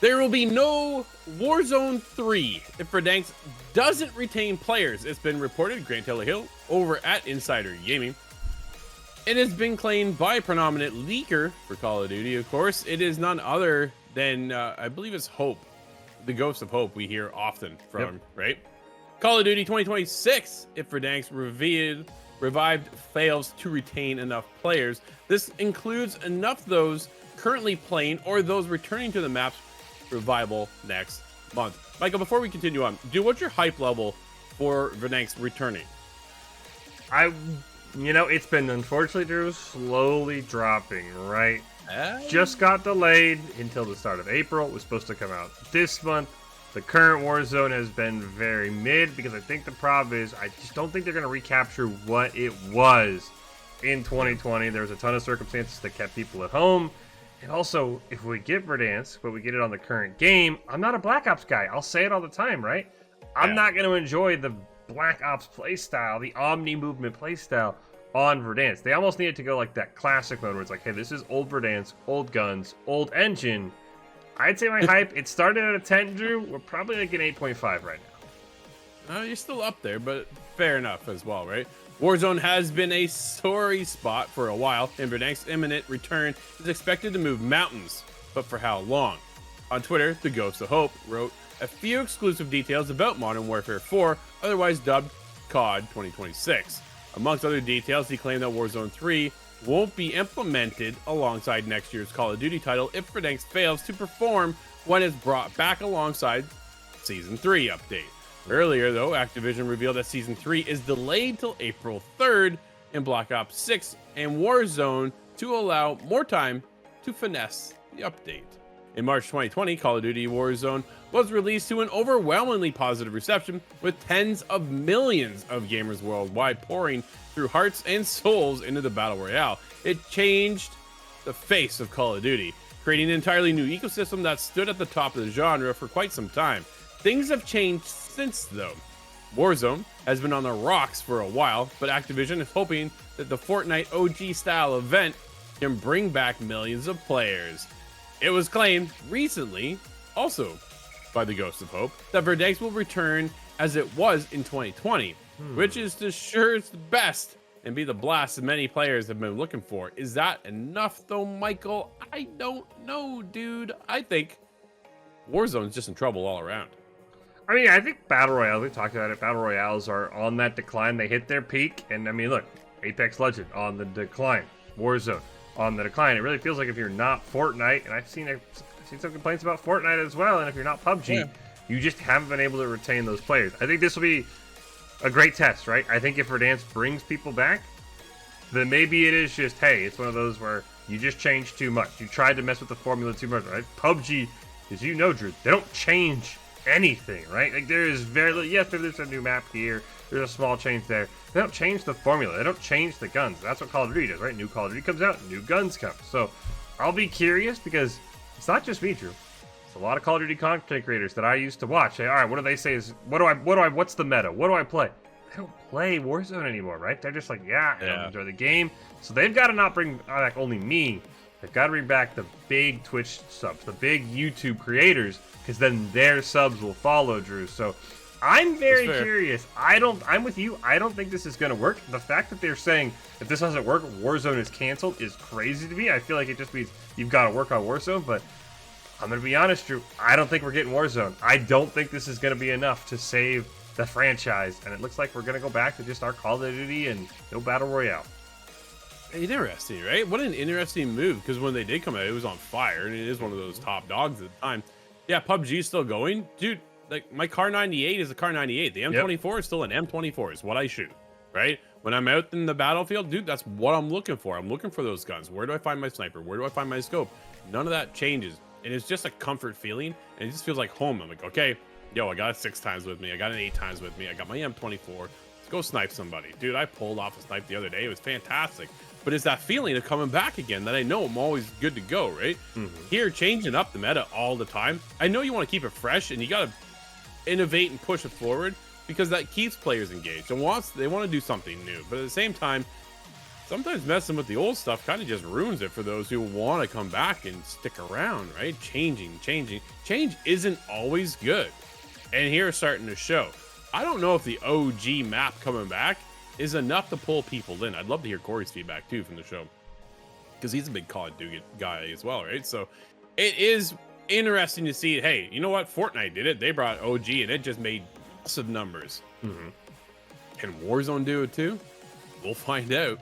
There will be no Warzone 3 if Verdansk doesn't retain players. It's been reported, Grant Hill over at Insider Gaming. It has been claimed by a predominant leaker for Call of Duty, of course. It is none other than, I believe it's Hope, the Ghost of Hope we hear often from, right? Call of Duty 2026, if Verdansk revived fails to retain enough players. This includes enough those currently playing or those returning to the map's revival next month. Michael, before we continue on, what's your hype level for Verdansk returning? It's been, unfortunately, Drew, slowly dropping, right? Just got delayed until the start of April. It was supposed to come out this month. The current Warzone has been very mid because I think the problem is I just don't think they're going to recapture what it was in 2020. There was a ton of circumstances that kept people at home. And also, if we get Verdansk, but we get it on the current game, I'm not a Black Ops guy. I'll say it all the time, right? I'm not going to enjoy the Black Ops playstyle, the Omni movement playstyle on Verdansk. They almost needed to go like that classic mode where it's like, hey, this is old Verdansk, old guns, old engine. I'd say my hype, it started at a 10, Drew. We're probably like an 8.5 right now. You're still up there, but fair enough as well, right? Warzone has been a sorry spot for a while, and Verdansk's imminent return is expected to move mountains. But for how long? On Twitter, TheGhostOfHope wrote a few exclusive details about Modern Warfare 4, otherwise dubbed COD 2026. Amongst other details, he claimed that Warzone 3 won't be implemented alongside next year's Call of Duty title if Verdansk fails to perform when it's brought back alongside Season 3 update. Earlier, though, Activision revealed that Season 3 is delayed till April 3rd in Black Ops 6 and Warzone to allow more time to finesse the update. In March 2020, Call of Duty Warzone was released to an overwhelmingly positive reception, with tens of millions of gamers worldwide pouring through hearts and souls into the Battle Royale. It changed the face of Call of Duty, creating an entirely new ecosystem that stood at the top of the genre for quite some time. Things have changed since, though. Warzone has been on the rocks for a while, but Activision is hoping that the Fortnite OG-style event can bring back millions of players. It was claimed recently, also by the Ghost of Hope, that Verdansk will return as it was in 2020, which is the surest best and be the blast that many players have been looking for. Is that enough, though, Michael? I don't know, dude. I think Warzone's just in trouble all around. I mean, I think Battle Royale, we talked about it, Battle Royales are on that decline. They hit their peak, and I mean, look, Apex Legend on the decline, Warzone on the decline. It really feels like if you're not Fortnite, and I've seen some complaints about Fortnite as well, and if you're not PUBG, you just haven't been able to retain those players. I think this will be a great test, right? I think if Verdansk brings people back, then maybe it is just, hey, it's one of those where you just changed too much. You tried to mess with the formula too much, right? PUBG, as you know, Drew, they don't change anything, right? Like, there is very little, yes, there's a new map here, there's a small change there. They don't change the formula, they don't change the guns. That's what Call of Duty does, right? New Call of Duty comes out, new guns come. So I'll be curious, because it's not just me, Drew. It's a lot of Call of Duty content creators that I used to watch. Say, all right, what do they say is, what's the meta? What do I play? They don't play Warzone anymore, right? They're just like, I don't enjoy the game. So they've got to not bring back only me. They've got to bring back the big Twitch subs, the big YouTube creators, because then their subs will follow, Drew. So I'm very curious. I'm with you. I don't think this is going to work. The fact that they're saying if this doesn't work, Warzone is canceled is crazy to me. I feel like it just means you've got to work on Warzone. But I'm going to be honest, Drew. I don't think we're getting Warzone. I don't think this is going to be enough to save the franchise. And it looks like we're going to go back to just our Call of Duty and no Battle Royale. Interesting, right? What an interesting move, because when they did come out, it was on fire, and it is one of those top dogs at the time. Yeah, PUBG is still going. Dude, like, my Car 98 is a Car 98. The M24 is still an M24 is what I shoot, right? When I'm out in the battlefield, dude, that's what I'm looking for. I'm looking for those guns. Where do I find my sniper? Where do I find my scope? None of that changes. And it's just a comfort feeling, and it just feels like home. I'm like, okay, yo, I got a 6 times with me. I got an 8 times with me. I got my M24. Let's go snipe somebody. Dude, I pulled off a snipe the other day. It was fantastic. But it's that feeling of coming back again that I know I'm always good to go, right? Here, changing up the meta all the time. I know you want to keep it fresh, and you got to innovate and push it forward, because that keeps players engaged and they want to do something new. But at the same time, sometimes messing with the old stuff kind of just ruins it for those who want to come back and stick around, right? Change isn't always good. And here it's starting to show. I don't know if the OG map coming back is enough to pull people in. I'd love to hear Corey's feedback too from the show, because he's a big Call of Duty guy as well, right? So it is interesting to see, hey, you know what? Fortnite did it. They brought OG and it just made massive numbers. Can Warzone do it too? We'll find out.